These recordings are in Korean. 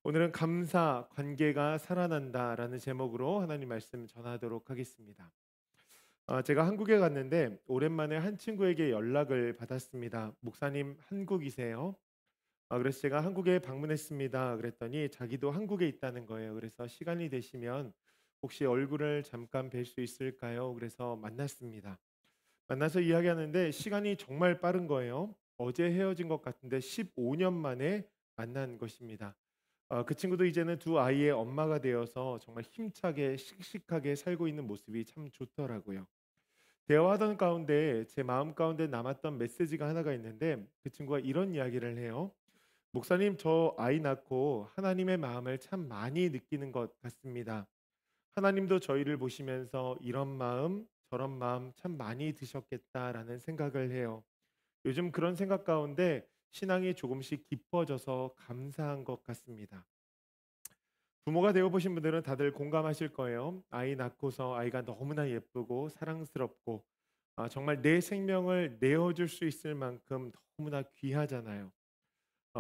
오늘은 감사, 관계가 살아난다라는 제목으로 하나님 말씀 전하도록 하겠습니다. 제가 한국에 갔는데 오랜만에 한 친구에게 연락을 받았습니다. 목사님 한국이세요? 그래서 제가 한국에 방문했습니다. 그랬더니 자기도 한국에 있다는 거예요. 그래서 시간이 되시면 혹시 얼굴을 잠깐 뵐 수 있을까요? 그래서 만났습니다. 만나서 이야기하는데 시간이 정말 빠른 거예요. 어제 헤어진 것 같은데 15년 만에 만난 것입니다. 그 친구도 이제는 두 아이의 엄마가 되어서 정말 힘차게 씩씩하게 살고 있는 모습이 참 좋더라고요. 대화하던 가운데 제 마음 가운데 남았던 메시지가 하나가 있는데 그 친구가 이런 이야기를 해요. 목사님, 저 아이 낳고 하나님의 마음을 참 많이 느끼는 것 같습니다. 하나님도 저희를 보시면서 이런 마음, 저런 마음 참 많이 드셨겠다라는 생각을 해요. 요즘 그런 생각 가운데 신앙이 조금씩 깊어져서 감사한 것 같습니다. 부모가 되어 보신 분들은 다들 공감하실 거예요. 아이 낳고서 아이가 너무나 예쁘고 사랑스럽고 정말 내 생명을 내어줄 수 있을 만큼 너무나 귀하잖아요.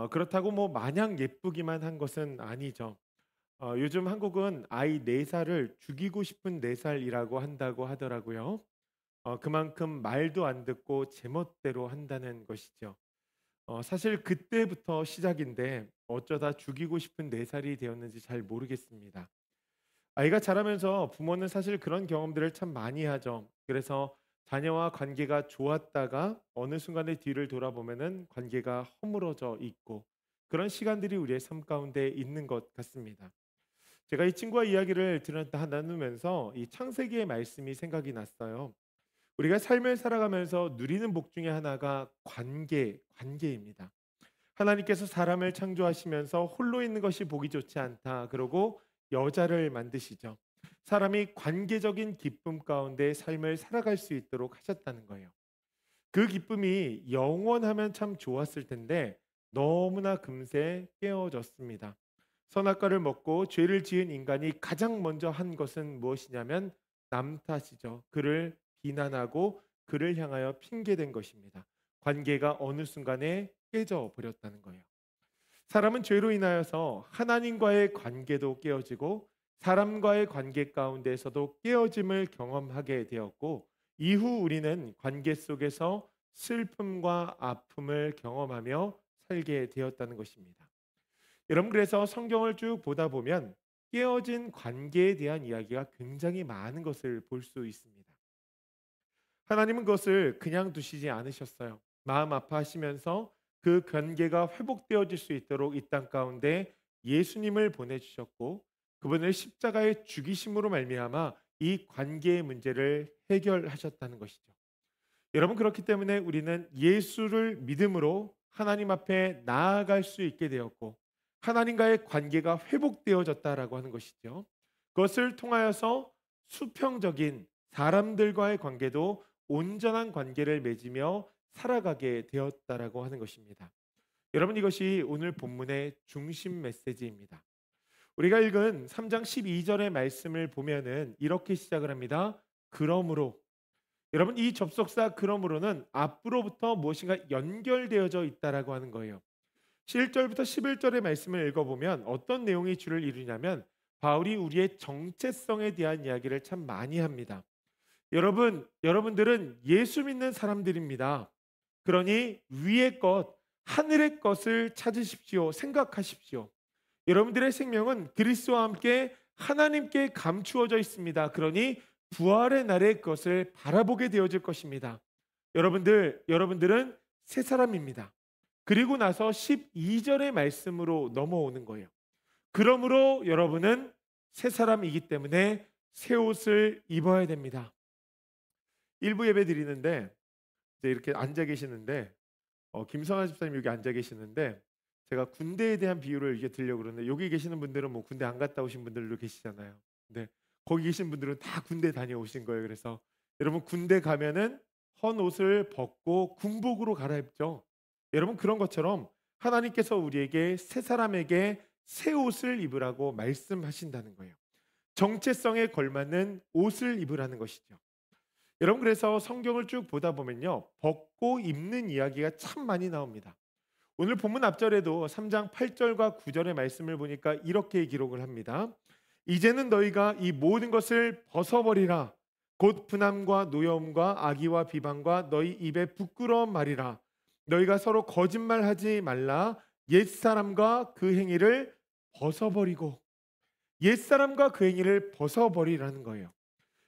그렇다고 뭐 마냥 예쁘기만 한 것은 아니죠. 요즘 한국은 아이 4살을 죽이고 싶은 4살이라고 한다고 하더라고요. 그만큼 말도 안 듣고 제멋대로 한다는 것이죠. 사실 그때부터 시작인데 어쩌다 죽이고 싶은 4살이 되었는지 잘 모르겠습니다. 아이가 자라면서 부모는 사실 그런 경험들을 참 많이 하죠. 그래서 자녀와 관계가 좋았다가 어느 순간에 뒤를 돌아보면은 관계가 허물어져 있고 그런 시간들이 우리의 삶 가운데 있는 것 같습니다. 제가 이 친구와 이야기를 나누면서 이 창세기의 말씀이 생각이 났어요. 우리가 삶을 살아가면서 누리는 복 중에 하나가 관계입니다. 하나님께서 사람을 창조하시면서 홀로 있는 것이 보기 좋지 않다. 그러고 여자를 만드시죠. 사람이 관계적인 기쁨 가운데 삶을 살아갈 수 있도록 하셨다는 거예요. 그 기쁨이 영원하면 참 좋았을 텐데 너무나 금세 깨어졌습니다. 선악과를 먹고 죄를 지은 인간이 가장 먼저 한 것은 무엇이냐면 남 탓이죠. 그를 비난하고 그를 향하여 핑계댄 것입니다. 관계가 어느 순간에 깨져 버렸다는 거예요. 사람은 죄로 인하여서 하나님과의 관계도 깨어지고 사람과의 관계 가운데에서도 깨어짐을 경험하게 되었고 이후 우리는 관계 속에서 슬픔과 아픔을 경험하며 살게 되었다는 것입니다. 여러분, 그래서 성경을 쭉 보다 보면 깨어진 관계에 대한 이야기가 굉장히 많은 것을 볼 수 있습니다. 하나님은 그것을 그냥 두시지 않으셨어요. 마음 아파하시면서 그 관계가 회복되어질 수 있도록 이 땅 가운데 예수님을 보내주셨고 그분을 십자가에 죽이심으로 말미암아 이 관계의 문제를 해결하셨다는 것이죠. 여러분, 그렇기 때문에 우리는 예수를 믿음으로 하나님 앞에 나아갈 수 있게 되었고 하나님과의 관계가 회복되어졌다라고 하는 것이죠. 그것을 통하여서 수평적인 사람들과의 관계도 온전한 관계를 맺으며 살아가게 되었다라고 하는 것입니다. 여러분, 이것이 오늘 본문의 중심 메시지입니다. 우리가 읽은 3장 12절의 말씀을 보면은 이렇게 시작을 합니다. 그러므로, 여러분, 이 접속사 그러므로는 앞으로부터 무엇인가 연결되어져 있다라고 하는 거예요. 7절부터 11절의 말씀을 읽어보면 어떤 내용이 주를 이루냐면 바울이 우리의 정체성에 대한 이야기를 참 많이 합니다. 여러분들은 예수 믿는 사람들입니다. 그러니 위의 것, 하늘의 것을 찾으십시오. 생각하십시오. 여러분들의 생명은 그리스도와 함께 하나님께 감추어져 있습니다. 그러니 부활의 날의 것을 바라보게 되어질 것입니다. 여러분들은 새 사람입니다. 그리고 나서 12절의 말씀으로 넘어오는 거예요. 그러므로 여러분은 새 사람이기 때문에 새 옷을 입어야 됩니다. 일부 예배 드리는데 이제 이렇게 앉아 계시는데 김성환 집사님 여기 앉아 계시는데 제가 군대에 대한 비유를 이게 드리려고 그러는데 여기 계시는 분들은 뭐 군대 안 갔다 오신 분들도 계시잖아요. 근데 거기 계신 분들은 다 군대 다녀오신 거예요. 그래서 여러분, 군대 가면은 헌 옷을 벗고 군복으로 갈아입죠. 여러분, 그런 것처럼 하나님께서 우리에게 새 사람에게 새 옷을 입으라고 말씀하신다는 거예요. 정체성에 걸맞는 옷을 입으라는 것이죠. 여러분, 그래서 성경을 쭉 보다 보면요, 벗고 입는 이야기가 참 많이 나옵니다. 오늘 본문 앞절에도 3장 8절과 9절의 말씀을 보니까 이렇게 기록을 합니다. 이제는 너희가 이 모든 것을 벗어버리라. 곧 분함과 노여움과 악의와 비방과 너희 입에 부끄러운 말이라. 너희가 서로 거짓말하지 말라. 옛사람과 그 행위를 벗어버리고, 옛사람과 그 행위를 벗어버리라는 거예요.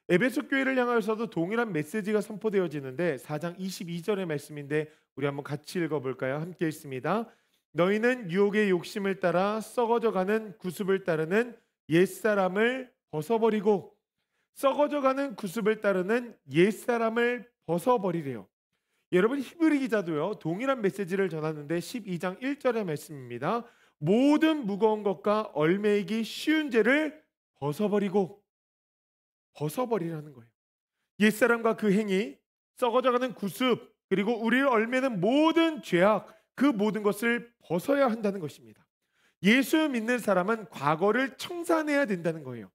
에베소 교회를 향하여서도 동일한 메시지가 선포되어지는데 4장 22절의 말씀인데 우리 한번 같이 읽어볼까요? 함께 읽습니다. 너희는 유혹의 욕심을 따라 썩어져가는 구습을 따르는 옛사람을 벗어버리고, 썩어져가는 구습을 따르는 옛사람을 벗어버리래요. 여러분, 히브리 기자도요 동일한 메시지를 전하는데 12장 1절의 말씀입니다. 모든 무거운 것과 얼매이기 쉬운 죄를 벗어버리라는 거예요. 옛사람과 그 행위, 썩어져가는 구습, 그리고 우리를 얽매는 모든 죄악, 그 모든 것을 벗어야 한다는 것입니다. 예수 믿는 사람은 과거를 청산해야 된다는 거예요.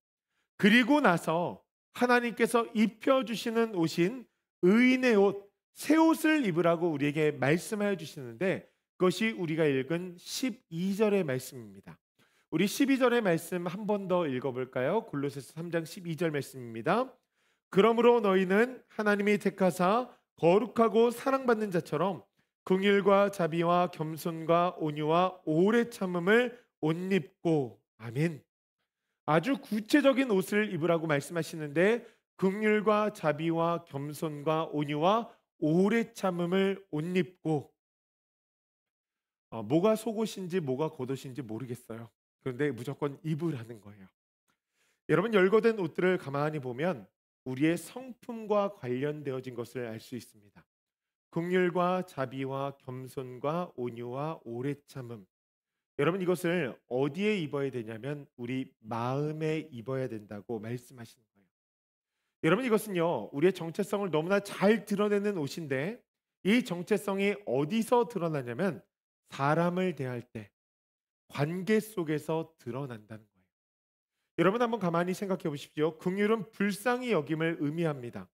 그리고 나서 하나님께서 입혀주시는 옷인 의인의 옷, 새 옷을 입으라고 우리에게 말씀하여 주시는데, 그것이 우리가 읽은 12절의 말씀입니다. 우리 12절의 말씀 한 번 더 읽어볼까요? 골로새서 3장 12절 말씀입니다. 그러므로 너희는 하나님이 택하사 거룩하고 사랑받는 자처럼 긍휼과 자비와 겸손과 온유와 오래 참음을 옷 입고, 아멘. 아주 구체적인 옷을 입으라고 말씀하시는데 긍휼과 자비와 겸손과 온유와 오래 참음을 옷 입고, 뭐가 속옷인지 뭐가 겉옷인지 모르겠어요. 그런데 무조건 입으라는 거예요. 여러분, 열거된 옷들을 가만히 보면 우리의 성품과 관련되어진 것을 알 수 있습니다. 긍휼과 자비와 겸손과 온유와 오래 참음. 여러분, 이것을 어디에 입어야 되냐면 우리 마음에 입어야 된다고 말씀하시는 거예요. 여러분, 이것은요 우리의 정체성을 너무나 잘 드러내는 옷인데, 이 정체성이 어디서 드러나냐면 사람을 대할 때, 관계 속에서 드러난다는 거예요. 여러분, 한번 가만히 생각해 보십시오. 긍휼은 불쌍히 여김을 의미합니다.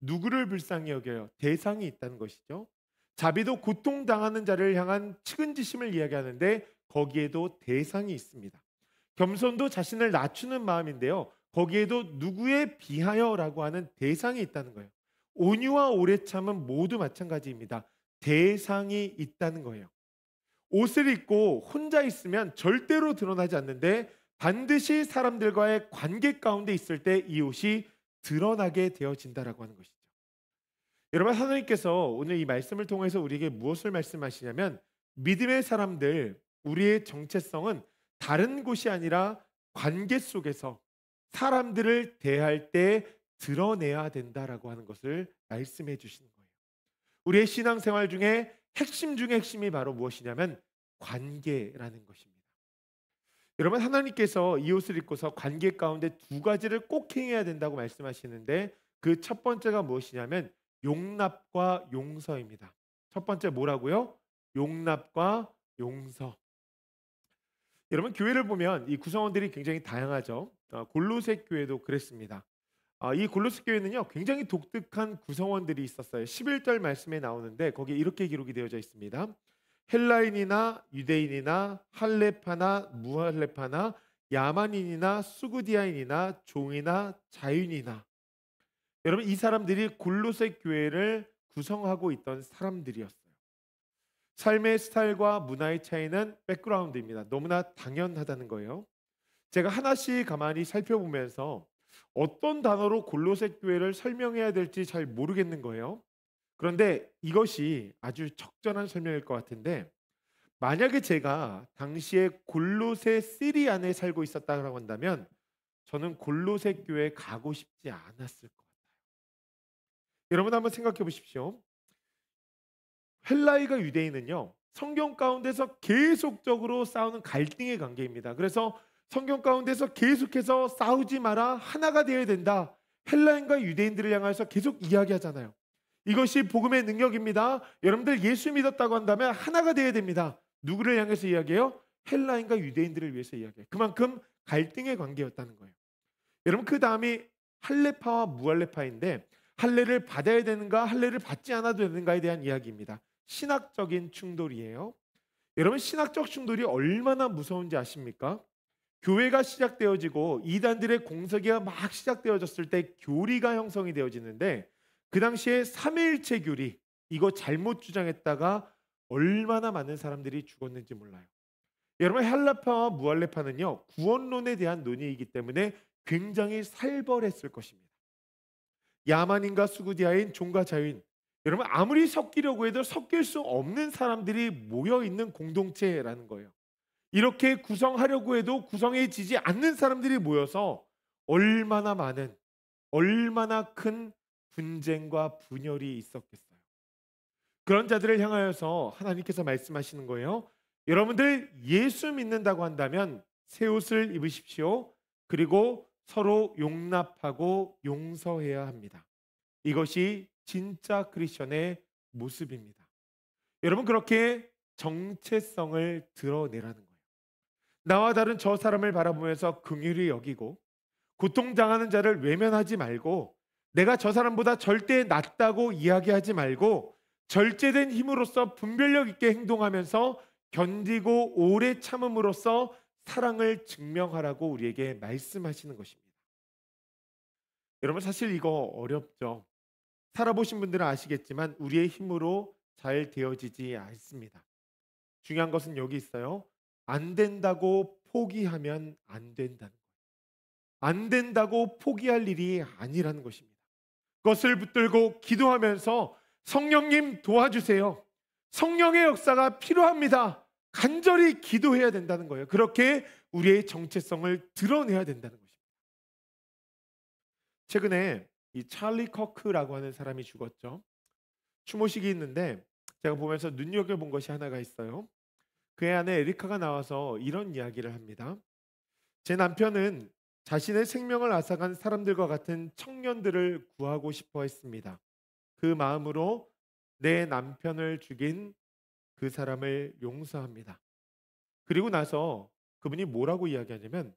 누구를 불쌍히 여겨요? 대상이 있다는 것이죠. 자비도 고통당하는 자를 향한 측은지심을 이야기하는데 거기에도 대상이 있습니다. 겸손도 자신을 낮추는 마음인데요, 거기에도 누구에 비하여라고 하는 대상이 있다는 거예요. 온유와 오래 참은 모두 마찬가지입니다. 대상이 있다는 거예요. 옷을 입고 혼자 있으면 절대로 드러나지 않는데 반드시 사람들과의 관계 가운데 있을 때 이 옷이 드러나게 되어진다라고 하는 것이죠. 여러분, 하나님께서 오늘 이 말씀을 통해서 우리에게 무엇을 말씀하시냐면, 믿음의 사람들, 우리의 정체성은 다른 곳이 아니라 관계 속에서 사람들을 대할 때 드러내야 된다라고 하는 것을 말씀해 주시는 거예요. 우리의 신앙생활 중에 핵심 중에 핵심이 바로 무엇이냐면 관계라는 것입니다. 여러분, 하나님께서 이 옷을 입고서 관계 가운데 두 가지를 꼭 행해야 된다고 말씀하시는데, 그 첫 번째가 무엇이냐면 용납과 용서입니다. 첫 번째 뭐라고요? 용납과 용서. 여러분, 교회를 보면 이 구성원들이 굉장히 다양하죠. 골로새 교회도 그랬습니다. 이 골로새 교회는요 굉장히 독특한 구성원들이 있었어요. 11절 말씀에 나오는데 거기에 이렇게 기록이 되어져 있습니다. 헬라인이나 유대인이나 할레파나 무할레파나 야만인이나 수구디아인이나 종이나 자유인이나. 여러분, 이 사람들이 골로새 교회를 구성하고 있던 사람들이었어요. 삶의 스타일과 문화의 차이는 백그라운드입니다. 너무나 당연하다는 거예요. 제가 하나씩 가만히 살펴보면서 어떤 단어로 골로새 교회를 설명해야 될지 잘 모르겠는 거예요. 그런데 이것이 아주 적절한 설명일 것 같은데, 만약에 제가 당시에 골로새 시리 안에 살고 있었다고 한다면 저는 골로새 교회에 가고 싶지 않았을 것 같아요. 여러분, 한번 생각해 보십시오. 헬라이가 유대인은요 성경 가운데서 계속적으로 싸우는 갈등의 관계입니다. 그래서 성경 가운데서 계속해서 싸우지 마라, 하나가 되어야 된다, 헬라인과 유대인들을 향해서 계속 이야기하잖아요. 이것이 복음의 능력입니다. 여러분들 예수 믿었다고 한다면 하나가 되어야 됩니다. 누구를 향해서 이야기해요? 헬라인과 유대인들을 위해서 이야기해요. 그만큼 갈등의 관계였다는 거예요. 여러분, 그 다음이 할레파와 무할레파인데, 할례를 받아야 되는가 할례를 받지 않아도 되는가에 대한 이야기입니다. 신학적인 충돌이에요. 여러분, 신학적 충돌이 얼마나 무서운지 아십니까? 교회가 시작되어지고 이단들의 공석이가 막 시작되어졌을 때 교리가 형성이 되어지는데, 그 당시에 삼위일체 교리 이거 잘못 주장했다가 얼마나 많은 사람들이 죽었는지 몰라요. 여러분, 헬라파와 무할레파는요, 구원론에 대한 논의이기 때문에 굉장히 살벌했을 것입니다. 야만인과 수구디아인, 종과 자유인, 여러분 아무리 섞이려고 해도 섞일 수 없는 사람들이 모여 있는 공동체라는 거예요. 이렇게 구성하려고 해도 구성해지지 않는 사람들이 모여서 얼마나 많은, 얼마나 큰 분쟁과 분열이 있었겠어요. 그런 자들을 향하여서 하나님께서 말씀하시는 거예요. 여러분들 예수 믿는다고 한다면 새 옷을 입으십시오. 그리고 서로 용납하고 용서해야 합니다. 이것이 진짜 크리스천의 모습입니다. 여러분, 그렇게 정체성을 드러내라는 거예요. 나와 다른 저 사람을 바라보면서 긍휼히 여기고, 고통당하는 자를 외면하지 말고, 내가 저 사람보다 절대 낫다고 이야기하지 말고, 절제된 힘으로써 분별력 있게 행동하면서 견디고 오래 참음으로써 사랑을 증명하라고 우리에게 말씀하시는 것입니다. 여러분, 사실 이거 어렵죠. 살아보신 분들은 아시겠지만 우리의 힘으로 잘 되어지지 않습니다. 중요한 것은 여기 있어요. 안 된다고 포기하면 안 된다는 거예요. 안 된다고 포기할 일이 아니라는 것입니다. 그것을 붙들고 기도하면서 성령님 도와주세요. 성령의 역사가 필요합니다. 간절히 기도해야 된다는 거예요. 그렇게 우리의 정체성을 드러내야 된다는 것입니다. 최근에 이 찰리 커크라고 하는 사람이 죽었죠. 추모식이 있는데 제가 보면서 눈여겨본 것이 하나가 있어요. 그의 아내 에리카가 나와서 이런 이야기를 합니다. 제 남편은 자신의 생명을 앗아간 사람들과 같은 청년들을 구하고 싶어 했습니다. 그 마음으로 내 남편을 죽인 그 사람을 용서합니다. 그리고 나서 그분이 뭐라고 이야기하냐면,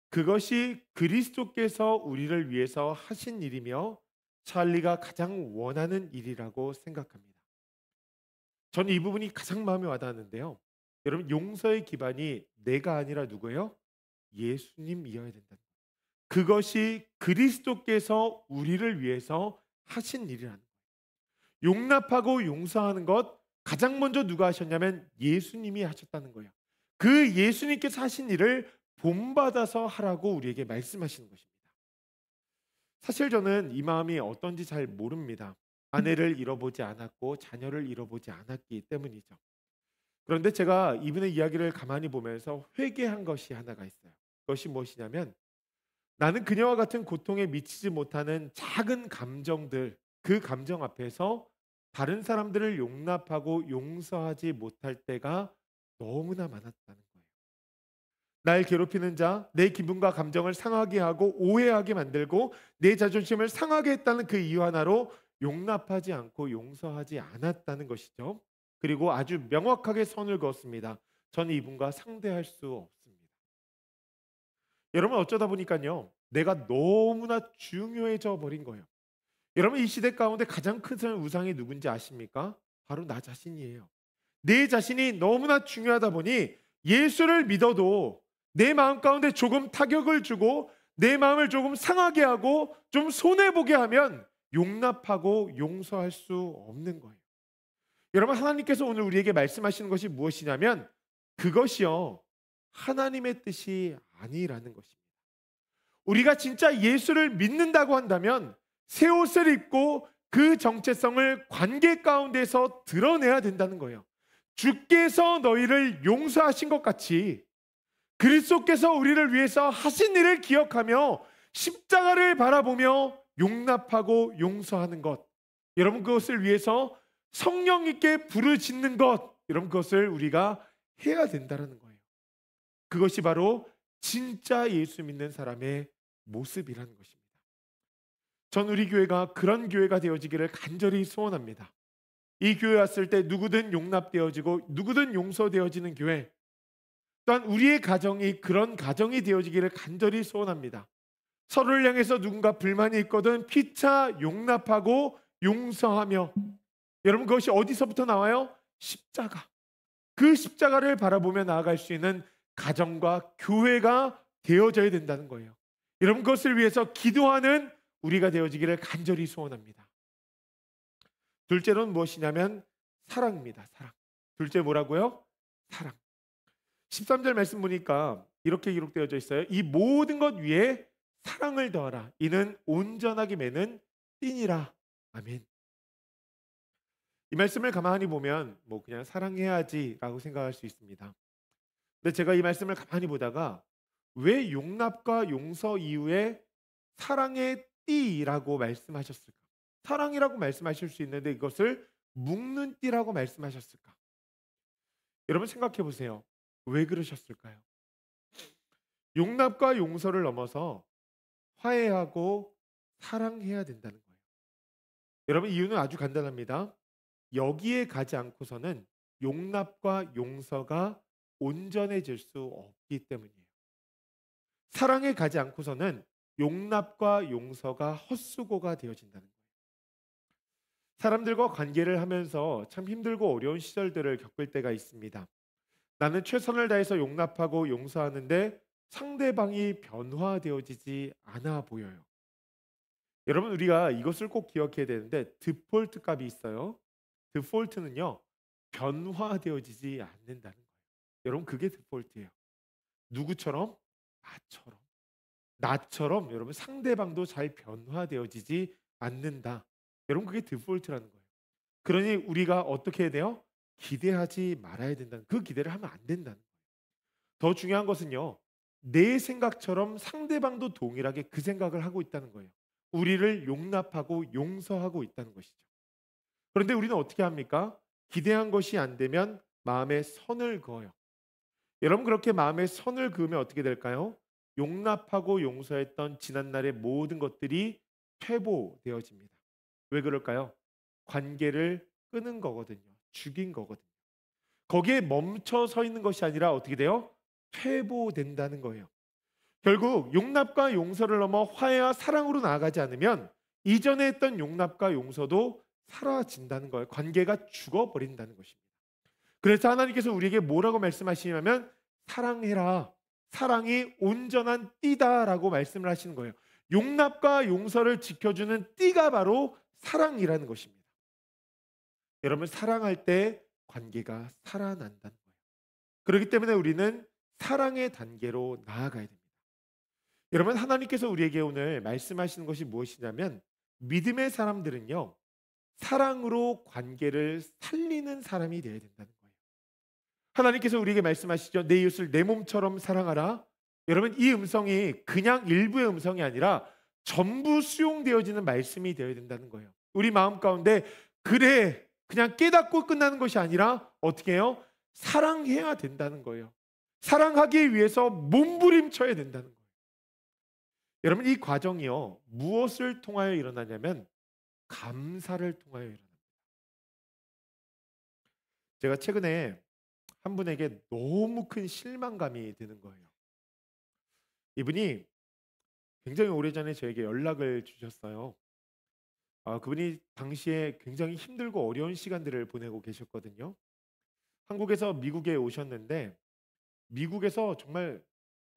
그것이 그리스도께서 우리를 위해서 하신 일이며 찰리가 가장 원하는 일이라고 생각합니다. 저는 이 부분이 가장 마음에 와닿았는데요. 여러분, 용서의 기반이 내가 아니라 누구예요? 예수님이어야 된다는 거예요. 그것이 그리스도께서 우리를 위해서 하신 일이라는 거예요. 용납하고 용서하는 것 가장 먼저 누가 하셨냐면 예수님이 하셨다는 거예요. 그 예수님께서 하신 일을 본받아서 하라고 우리에게 말씀하시는 것입니다. 사실 저는 이 마음이 어떤지 잘 모릅니다. 아내를 잃어보지 않았고 자녀를 잃어보지 않았기 때문이죠. 그런데 제가 이분의 이야기를 가만히 보면서 회개한 것이 하나가 있어요. 그것이 무엇이냐면, 나는 그녀와 같은 고통에 미치지 못하는 작은 감정들, 그 감정 앞에서 다른 사람들을 용납하고 용서하지 못할 때가 너무나 많았다는 거예요. 날 괴롭히는 자, 내 기분과 감정을 상하게 하고 오해하게 만들고 내 자존심을 상하게 했다는 그 이유 하나로 용납하지 않고 용서하지 않았다는 것이죠. 그리고 아주 명확하게 선을 그었습니다. 저는 이분과 상대할 수 없습니다. 여러분, 어쩌다 보니까요, 내가 너무나 중요해져 버린 거예요. 여러분, 이 시대 가운데 가장 큰 우상이 누군지 아십니까? 바로 나 자신이에요. 내 자신이 너무나 중요하다 보니 예수를 믿어도 내 마음 가운데 조금 타격을 주고 내 마음을 조금 상하게 하고 좀 손해보게 하면 용납하고 용서할 수 없는 거예요. 여러분, 하나님께서 오늘 우리에게 말씀하시는 것이 무엇이냐면, 그것이요, 하나님의 뜻이 아니라는 것입니다. 우리가 진짜 예수를 믿는다고 한다면 새 옷을 입고 그 정체성을 관계 가운데서 드러내야 된다는 거예요. 주께서 너희를 용서하신 것 같이 그리스도께서 우리를 위해서 하신 일을 기억하며 십자가를 바라보며 용납하고 용서하는 것, 여러분 그것을 위해서 성령 있게 부르짖는 것, 여러분 그것을 우리가 해야 된다는 거예요. 그것이 바로 진짜 예수 믿는 사람의 모습이라는 것입니다. 전 우리 교회가 그런 교회가 되어지기를 간절히 소원합니다. 이 교회 왔을 때 누구든 용납되어지고 누구든 용서되어지는 교회, 또한 우리의 가정이 그런 가정이 되어지기를 간절히 소원합니다. 서로를 향해서 누군가 불만이 있거든 피차 용납하고 용서하며, 여러분 그것이 어디서부터 나와요? 십자가. 그 십자가를 바라보며 나아갈 수 있는 가정과 교회가 되어져야 된다는 거예요. 여러분, 그것을 위해서 기도하는 우리가 되어지기를 간절히 소원합니다. 둘째로는 무엇이냐면 사랑입니다. 사랑. 둘째 뭐라고요? 사랑. 13절 말씀 보니까 이렇게 기록되어져 있어요. 이 모든 것 위에 사랑을 더하라. 이는 온전하게 매는 띠니라. 아멘. 이 말씀을 가만히 보면 뭐 그냥 사랑해야지라고 생각할 수 있습니다. 근데 제가 이 말씀을 가만히 보다가 왜 용납과 용서 이후에 사랑의 띠라고 말씀하셨을까? 사랑이라고 말씀하실 수 있는데 이것을 묶는 띠라고 말씀하셨을까? 여러분 생각해 보세요. 왜 그러셨을까요? 용납과 용서를 넘어서 화해하고 사랑해야 된다는 거예요. 여러분, 이유는 아주 간단합니다. 여기에 가지 않고서는 용납과 용서가 온전해질 수 없기 때문이에요. 사랑에 가지 않고서는 용납과 용서가 헛수고가 되어진다는 거예요. 사람들과 관계를 하면서 참 힘들고 어려운 시절들을 겪을 때가 있습니다. 나는 최선을 다해서 용납하고 용서하는데 상대방이 변화되어지지 않아 보여요. 여러분, 우리가 이것을 꼭 기억해야 되는데 디폴트 값이 있어요. 디폴트는요, 변화되어지지 않는다는 거예요. 여러분, 그게 디폴트예요. 누구처럼? 나처럼. 나처럼 여러분 상대방도 잘 변화되어지지 않는다. 여러분, 그게 디폴트라는 거예요. 그러니 우리가 어떻게 해야 돼요? 기대하지 말아야 된다는, 그 기대를 하면 안 된다는 거예요. 더 중요한 것은요, 내 생각처럼 상대방도 동일하게 그 생각을 하고 있다는 거예요. 우리를 용납하고 용서하고 있다는 것이죠. 그런데 우리는 어떻게 합니까? 기대한 것이 안 되면 마음에 선을 그어요. 여러분, 그렇게 마음에 선을 그으면 어떻게 될까요? 용납하고 용서했던 지난날의 모든 것들이 퇴보되어집니다. 왜 그럴까요? 관계를 끊은 거거든요. 죽인 거거든요. 거기에 멈춰 서 있는 것이 아니라 어떻게 돼요? 퇴보된다는 거예요. 결국 용납과 용서를 넘어 화해와 사랑으로 나아가지 않으면 이전에 했던 용납과 용서도 사라진다는 거예요. 관계가 죽어버린다는 것입니다. 그래서 하나님께서 우리에게 뭐라고 말씀하시냐면 사랑해라. 사랑이 온전한 띠다라고 말씀을 하시는 거예요. 용납과 용서를 지켜주는 띠가 바로 사랑이라는 것입니다. 여러분, 사랑할 때 관계가 살아난다는 거예요. 그렇기 때문에 우리는 사랑의 단계로 나아가야 됩니다. 여러분, 하나님께서 우리에게 오늘 말씀하시는 것이 무엇이냐면 믿음의 사람들은요, 사랑으로 관계를 살리는 사람이 되어야 된다는 거예요. 하나님께서 우리에게 말씀하시죠. 내 이웃을 내 몸처럼 사랑하라. 여러분, 이 음성이 그냥 일부의 음성이 아니라 전부 수용되어지는 말씀이 되어야 된다는 거예요. 우리 마음 가운데 그래 그냥 깨닫고 끝나는 것이 아니라 어떻게 해요? 사랑해야 된다는 거예요. 사랑하기 위해서 몸부림쳐야 된다는 거예요. 여러분, 이 과정이요, 무엇을 통하여 일어나냐면 감사를 통하여 일어납니다. 제가 최근에 한 분에게 너무 큰 실망감이 드는 거예요. 이분이 굉장히 오래전에 저에게 연락을 주셨어요. 그분이 당시에 굉장히 힘들고 어려운 시간들을 보내고 계셨거든요. 한국에서 미국에 오셨는데 미국에서 정말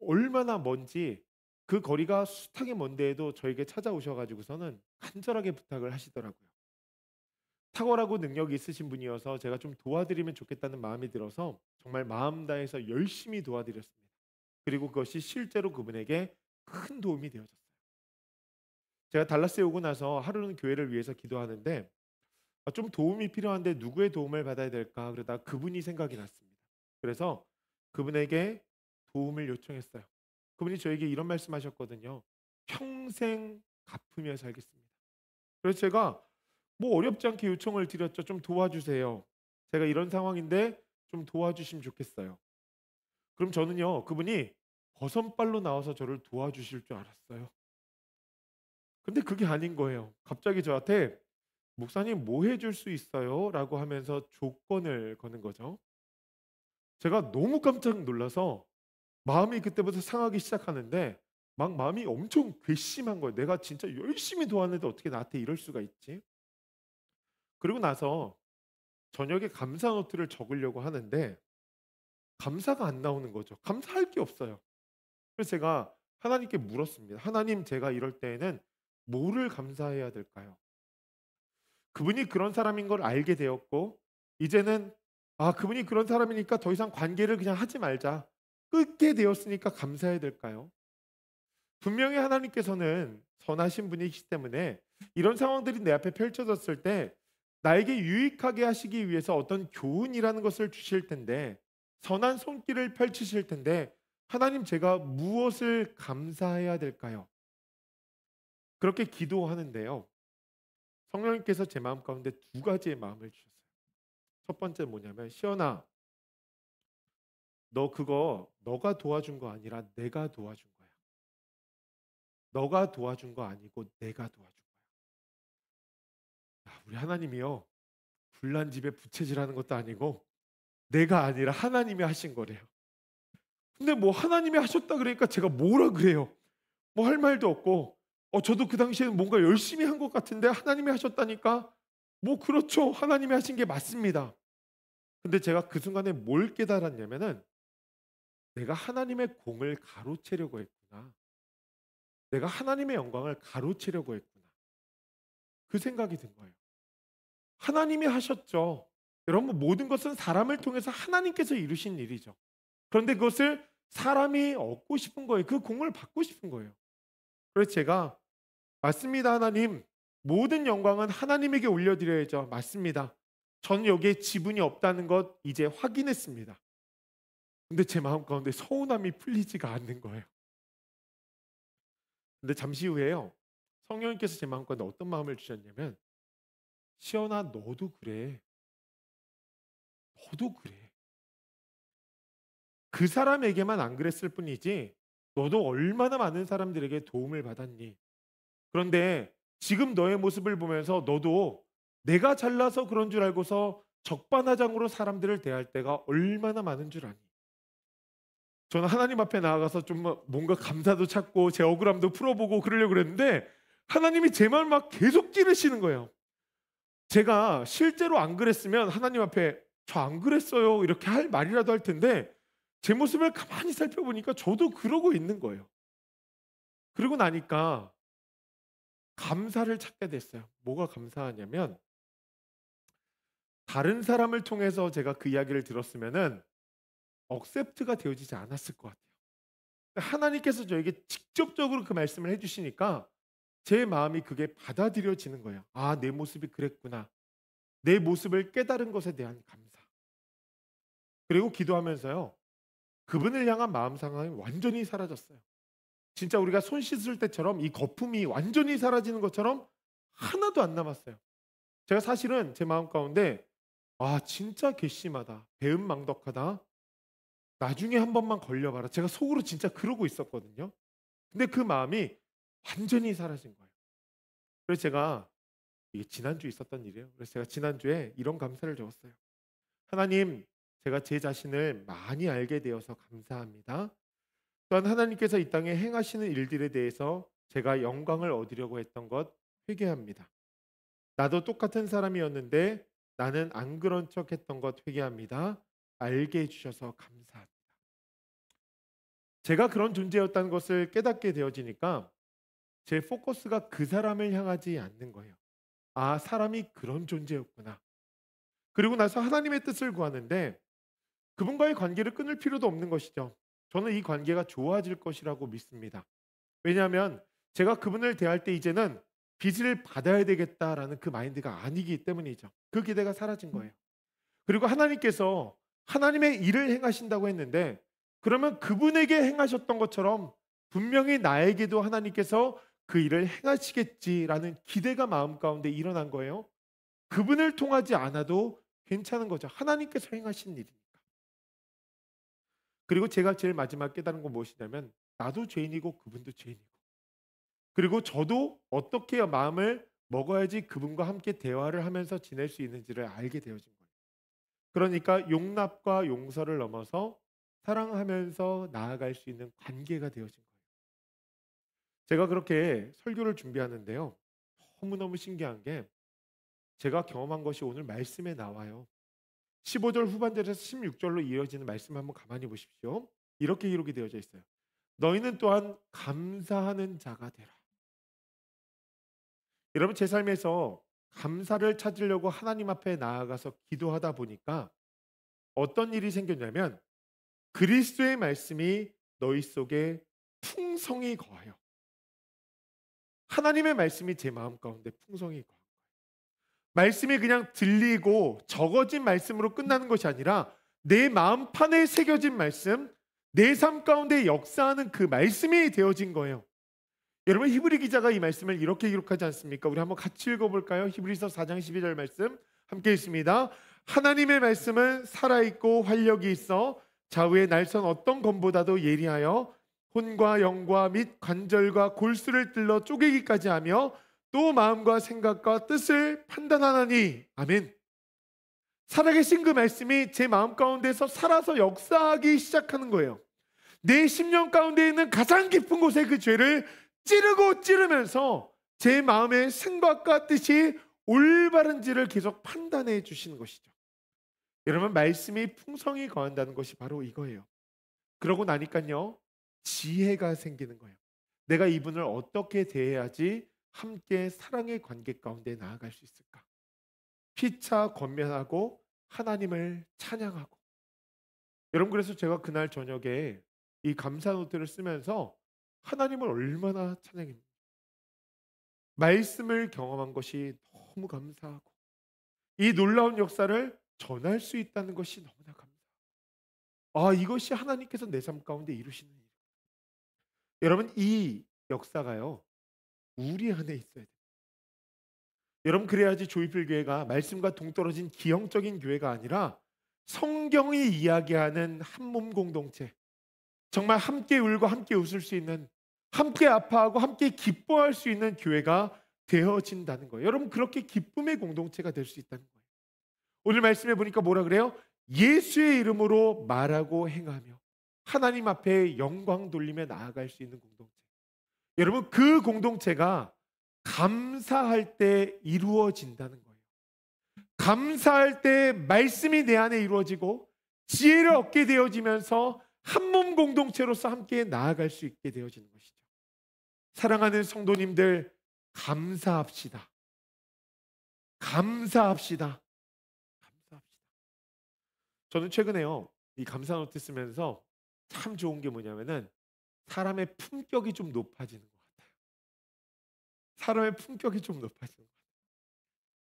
얼마나 먼지, 그 거리가 숱하게 먼데에도 저에게 찾아오셔가지고서는 간절하게 부탁을 하시더라고요. 탁월하고 능력이 있으신 분이어서 제가 좀 도와드리면 좋겠다는 마음이 들어서 정말 마음 다해서 열심히 도와드렸습니다. 그리고 그것이 실제로 그분에게 큰 도움이 되어졌어요. 제가 달라스에 오고 나서 하루는 교회를 위해서 기도하는데 좀 도움이 필요한데 누구의 도움을 받아야 될까 그러다 그분이 생각이 났습니다. 그래서 그분에게 도움을 요청했어요. 그분이 저에게 이런 말씀하셨거든요. 평생 갚으며 살겠습니다. 그래서 제가 뭐 어렵지 않게 요청을 드렸죠. 좀 도와주세요. 제가 이런 상황인데 좀 도와주시면 좋겠어요. 그럼 저는요, 그분이 버선발로 나와서 저를 도와주실 줄 알았어요. 근데 그게 아닌 거예요. 갑자기 저한테 목사님 뭐 해줄 수 있어요? 라고 하면서 조건을 거는 거죠. 제가 너무 깜짝 놀라서 마음이 그때부터 상하기 시작하는데 막 마음이 엄청 괘씸한 거예요. 내가 진짜 열심히 도왔는데 어떻게 나한테 이럴 수가 있지? 그리고 나서 저녁에 감사 노트를 적으려고 하는데 감사가 안 나오는 거죠. 감사할 게 없어요. 그래서 제가 하나님께 물었습니다. 하나님, 제가 이럴 때에는 뭐를 감사해야 될까요? 그분이 그런 사람인 걸 알게 되었고, 이제는 그분이 그런 사람이니까 더 이상 관계를 그냥 하지 말자. 끊게 되었으니까 감사해야 될까요? 분명히 하나님께서는 선하신 분이시기 때문에 이런 상황들이 내 앞에 펼쳐졌을 때 나에게 유익하게 하시기 위해서 어떤 교훈이라는 것을 주실 텐데, 선한 손길을 펼치실 텐데, 하나님, 제가 무엇을 감사해야 될까요? 그렇게 기도하는데요. 성령님께서 제 마음 가운데 두 가지의 마음을 주셨어요. 첫 번째 뭐냐면, 시연아, 너 그거 너가 도와준 거 아니라 내가 도와준 거야. 너가 도와준 거 아니고 내가 도와준 거야. 우리 하나님이요, 불난 집에 부채질하는 것도 아니고 내가 아니라 하나님이 하신 거래요. 근데 뭐 하나님이 하셨다 그러니까 제가 뭐라 그래요? 뭐 할 말도 없고, 저도 그 당시에는 뭔가 열심히 한 것 같은데 하나님이 하셨다니까 뭐 그렇죠. 하나님이 하신 게 맞습니다. 근데 제가 그 순간에 뭘 깨달았냐면은, 내가 하나님의 공을 가로채려고 했구나. 내가 하나님의 영광을 가로채려고 했구나. 그 생각이 든 거예요. 하나님이 하셨죠. 여러분, 모든 것은 사람을 통해서 하나님께서 이루신 일이죠. 그런데 그것을 사람이 얻고 싶은 거예요. 그 공을 받고 싶은 거예요. 그래서 제가 맞습니다, 하나님. 모든 영광은 하나님에게 올려드려야죠. 맞습니다. 저는 여기에 지분이 없다는 것 이제 확인했습니다. 근데 제 마음 가운데 서운함이 풀리지가 않는 거예요. 근데 잠시 후에요, 성령님께서 제 마음 가운데 어떤 마음을 주셨냐면, 시연아, 너도 그래. 너도 그래. 그 사람에게만 안 그랬을 뿐이지 너도 얼마나 많은 사람들에게 도움을 받았니? 그런데 지금 너의 모습을 보면서 너도 내가 잘나서 그런 줄 알고서 적반하장으로 사람들을 대할 때가 얼마나 많은 줄 아니? 저는 하나님 앞에 나아가서 좀 뭔가 감사도 찾고 제 억울함도 풀어보고 그러려고 그랬는데, 하나님이 제 말 막 계속 찌르시는 거예요. 제가 실제로 안 그랬으면 하나님 앞에 저 안 그랬어요 이렇게 할 말이라도 할 텐데, 제 모습을 가만히 살펴보니까 저도 그러고 있는 거예요. 그러고 나니까 감사를 찾게 됐어요. 뭐가 감사하냐면, 다른 사람을 통해서 제가 그 이야기를 들었으면은 억셉트가 되어지지 않았을 것 같아요. 하나님께서 저에게 직접적으로 그 말씀을 해주시니까 제 마음이 그게 받아들여지는 거예요. 내 모습이 그랬구나. 내 모습을 깨달은 것에 대한 감사. 그리고 기도하면서요, 그분을 향한 마음 상황이 완전히 사라졌어요. 진짜 우리가 손 씻을 때처럼 이 거품이 완전히 사라지는 것처럼 하나도 안 남았어요. 제가 사실은 제 마음 가운데 진짜 괘씸하다. 배은망덕하다. 나중에 한 번만 걸려봐라. 제가 속으로 진짜 그러고 있었거든요. 근데 그 마음이 완전히 사라진 거예요. 그래서 제가, 이게 지난주에 있었던 일이에요. 그래서 제가 지난주에 이런 감사를 적었어요. 하나님, 제가 제 자신을 많이 알게 되어서 감사합니다. 또한 하나님께서 이 땅에 행하시는 일들에 대해서 제가 영광을 얻으려고 했던 것 회개합니다. 나도 똑같은 사람이었는데 나는 안 그런 척 했던 것 회개합니다. 알게 해주셔서 감사합니다. 제가 그런 존재였다는 것을 깨닫게 되어지니까 제 포커스가 그 사람을 향하지 않는 거예요. 사람이 그런 존재였구나. 그리고 나서 하나님의 뜻을 구하는데 그분과의 관계를 끊을 필요도 없는 것이죠. 저는 이 관계가 좋아질 것이라고 믿습니다. 왜냐하면 제가 그분을 대할 때 이제는 빚을 받아야 되겠다라는 그 마인드가 아니기 때문이죠. 그 기대가 사라진 거예요. 그리고 하나님께서 하나님의 일을 행하신다고 했는데, 그러면 그분에게 행하셨던 것처럼 분명히 나에게도 하나님께서 그 일을 행하시겠지라는 기대가 마음 가운데 일어난 거예요. 그분을 통하지 않아도 괜찮은 거죠. 하나님께서 행하신 일이니까. 그리고 제가 제일 마지막 깨달은 건 무엇이냐면, 나도 죄인이고 그분도 죄인이고, 그리고 저도 어떻게 마음을 먹어야지 그분과 함께 대화를 하면서 지낼 수 있는지를 알게 되어진 거예요. 그러니까 용납과 용서를 넘어서 사랑하면서 나아갈 수 있는 관계가 되어진 거예요. 제가 그렇게 설교를 준비하는데요, 너무너무 신기한 게 제가 경험한 것이 오늘 말씀에 나와요. 15절 후반절에서 16절로 이어지는 말씀 한번 가만히 보십시오. 이렇게 기록이 되어져 있어요. 너희는 또한 감사하는 자가 되라. 여러분, 제 삶에서 감사를 찾으려고 하나님 앞에 나아가서 기도하다 보니까 어떤 일이 생겼냐면 그리스도의 말씀이 너희 속에 풍성히 거하여, 하나님의 말씀이 제 마음 가운데 풍성히 거하여, 말씀이 그냥 들리고 적어진 말씀으로 끝나는 것이 아니라 내 마음판에 새겨진 말씀, 내 삶 가운데 역사하는 그 말씀이 되어진 거예요. 여러분, 히브리 기자가 이 말씀을 이렇게 기록하지 않습니까? 우리 한번 같이 읽어볼까요? 히브리서 4장 12절 말씀 함께 읽습니다. 하나님의 말씀은 살아있고 활력이 있어 좌우의 날선 어떤 검보다도 예리하여 혼과 영과 및 관절과 골수를 찔러 쪼개기까지 하며 또 마음과 생각과 뜻을 판단하나니. 아멘. 살아계신 그 말씀이 제 마음 가운데서 살아서 역사하기 시작하는 거예요. 내 심령 가운데 있는 가장 깊은 곳에 그 죄를 찌르고 찌르면서 제 마음의 생각과 뜻이 올바른지를 계속 판단해 주시는 것이죠. 여러분, 말씀이 풍성히 거한다는 것이 바로 이거예요. 그러고 나니까요, 지혜가 생기는 거예요. 내가 이분을 어떻게 대해야지 함께 사랑의 관계 가운데 나아갈 수 있을까? 피차 권면하고 하나님을 찬양하고. 여러분, 그래서 제가 그날 저녁에 이 감사 노트를 쓰면서 하나님을 얼마나 찬양했는지, 말씀을 경험한 것이 너무 감사하고 이 놀라운 역사를 전할 수 있다는 것이 너무나 감사해요. 이것이 하나님께서 내 삶 가운데 이루시는 일. 여러분, 이 역사가요, 우리 안에 있어야 돼요. 여러분, 그래야지 조이필 교회가 말씀과 동떨어진 기형적인 교회가 아니라 성경이 이야기하는 한 몸 공동체, 정말 함께 울고 함께 웃을 수 있는, 함께 아파하고 함께 기뻐할 수 있는 교회가 되어진다는 거예요. 여러분, 그렇게 기쁨의 공동체가 될 수 있다는 거예요. 오늘 말씀해 보니까 뭐라 그래요? 예수의 이름으로 말하고 행하며 하나님 앞에 영광 돌리며 나아갈 수 있는 공동체. 여러분, 그 공동체가 감사할 때 이루어진다는 거예요. 감사할 때 말씀이 내 안에 이루어지고 지혜를 얻게 되어지면서 한 몸 공동체로서 함께 나아갈 수 있게 되어지는 것이죠. 사랑하는 성도님들, 감사합시다. 감사합시다. 감사합시다. 저는 최근에요, 이 감사 노트 쓰면서 참 좋은 게 뭐냐면은 사람의 품격이 좀 높아지는 것 같아요. 사람의 품격이 좀 높아지는 것 같아요.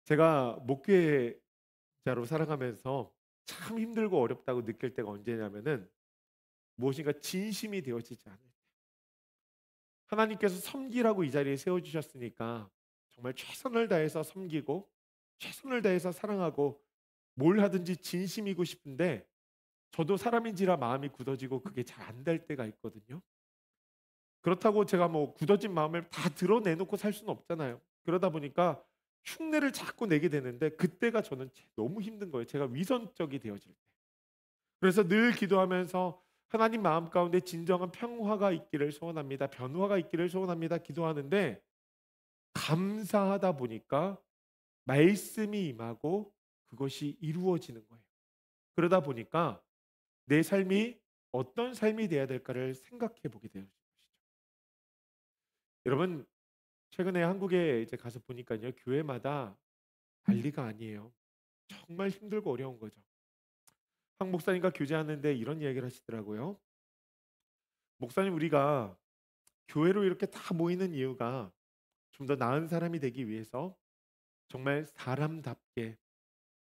제가 목회자로 살아가면서 참 힘들고 어렵다고 느낄 때가 언제냐면은 무엇인가 진심이 되어지지 않을 때. 하나님께서 섬기라고 이 자리에 세워주셨으니까 정말 최선을 다해서 섬기고 최선을 다해서 사랑하고 뭘 하든지 진심이고 싶은데 저도 사람인지라 마음이 굳어지고 그게 잘 안 될 때가 있거든요. 그렇다고 제가 뭐 굳어진 마음을 다 드러내놓고 살 수는 없잖아요. 그러다 보니까 흉내를 자꾸 내게 되는데 그때가 저는 너무 힘든 거예요. 제가 위선적이 되어질 때. 그래서 늘 기도하면서 하나님 마음 가운데 진정한 평화가 있기를 소원합니다. 변화가 있기를 소원합니다. 기도하는데 감사하다 보니까 말씀이 임하고 그것이 이루어지는 거예요. 그러다 보니까 내 삶이 어떤 삶이 돼야 될까를 생각해 보게 되는 것이죠. 여러분, 최근에 한국에 이제 가서 보니까요, 교회마다 난리가 아니에요. 정말 힘들고 어려운 거죠. 한 목사님과 교제하는데 이런 이야기를 하시더라고요. 목사님, 우리가 교회로 이렇게 다 모이는 이유가 좀 더 나은 사람이 되기 위해서 정말 사람답게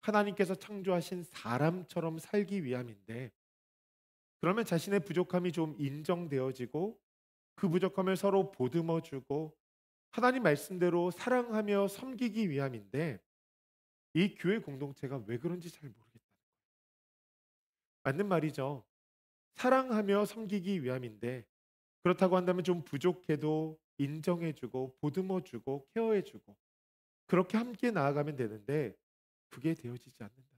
하나님께서 창조하신 사람처럼 살기 위함인데, 그러면 자신의 부족함이 좀 인정되어지고 그 부족함을 서로 보듬어주고 하나님 말씀대로 사랑하며 섬기기 위함인데, 이 교회 공동체가 왜 그런지 잘 모르겠다. 맞는 말이죠. 사랑하며 섬기기 위함인데 그렇다고 한다면 좀 부족해도 인정해주고 보듬어주고 케어해주고 그렇게 함께 나아가면 되는데 그게 되어지지 않는다.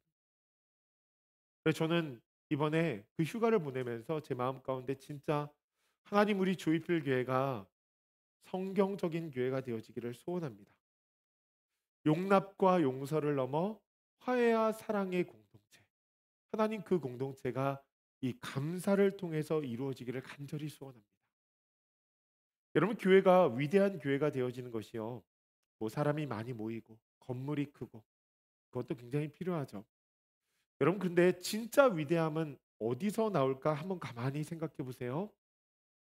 그래서 저는 이번에 그 휴가를 보내면서 제 마음 가운데 진짜 하나님, 우리 조이필 교회가 성경적인 교회가 되어지기를 소원합니다. 용납과 용서를 넘어 화해와 사랑의 공동체. 하나님 그 공동체가 이 감사를 통해서 이루어지기를 간절히 소원합니다. 여러분, 교회가 위대한 교회가 되어지는 것이요, 뭐 사람이 많이 모이고 건물이 크고 그것도 굉장히 필요하죠. 여러분, 근데 진짜 위대함은 어디서 나올까 한번 가만히 생각해 보세요.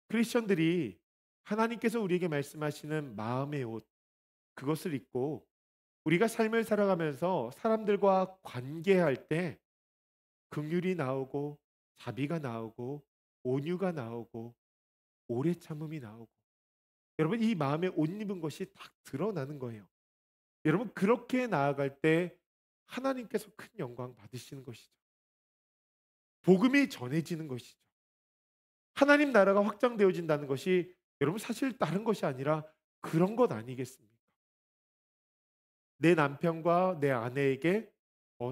크리스천들이 하나님께서 우리에게 말씀하시는 마음의 옷, 그것을 입고 우리가 삶을 살아가면서 사람들과 관계할 때 긍휼이 나오고 자비가 나오고 온유가 나오고 오래 참음이 나오고, 여러분 이 마음에 옷 입은 것이 딱 드러나는 거예요. 여러분, 그렇게 나아갈 때 하나님께서 큰 영광 받으시는 것이죠. 복음이 전해지는 것이죠. 하나님 나라가 확장되어진다는 것이 여러분 사실 다른 것이 아니라 그런 것 아니겠습니까? 내 남편과 내 아내에게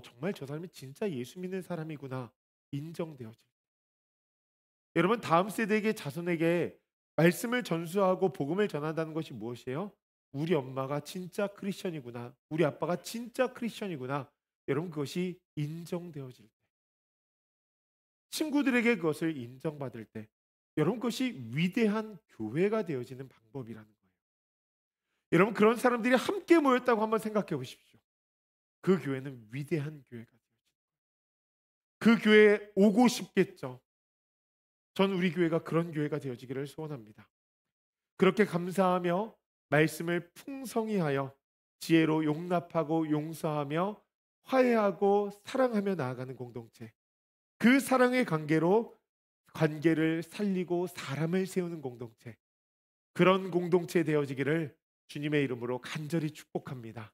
정말 저 사람이 진짜 예수 믿는 사람이구나 인정되어질 때, 여러분 다음 세대에게 자손에게 말씀을 전수하고 복음을 전한다는 것이 무엇이에요? 우리 엄마가 진짜 크리스천이구나, 우리 아빠가 진짜 크리스천이구나, 여러분 그것이 인정되어질 때, 친구들에게 그것을 인정받을 때, 여러분 그것이 위대한 교회가 되어지는 방법이라는 거예요. 여러분, 그런 사람들이 함께 모였다고 한번 생각해 보십시오. 그 교회는 위대한 교회가 되어집니다. 그 교회에 오고 싶겠죠. 전 우리 교회가 그런 교회가 되어지기를 소원합니다. 그렇게 감사하며 말씀을 풍성히 하여 지혜로 용납하고 용서하며 화해하고 사랑하며 나아가는 공동체, 그 사랑의 관계로 관계를 살리고 사람을 세우는 공동체, 그런 공동체 되어지기를 주님의 이름으로 간절히 축복합니다.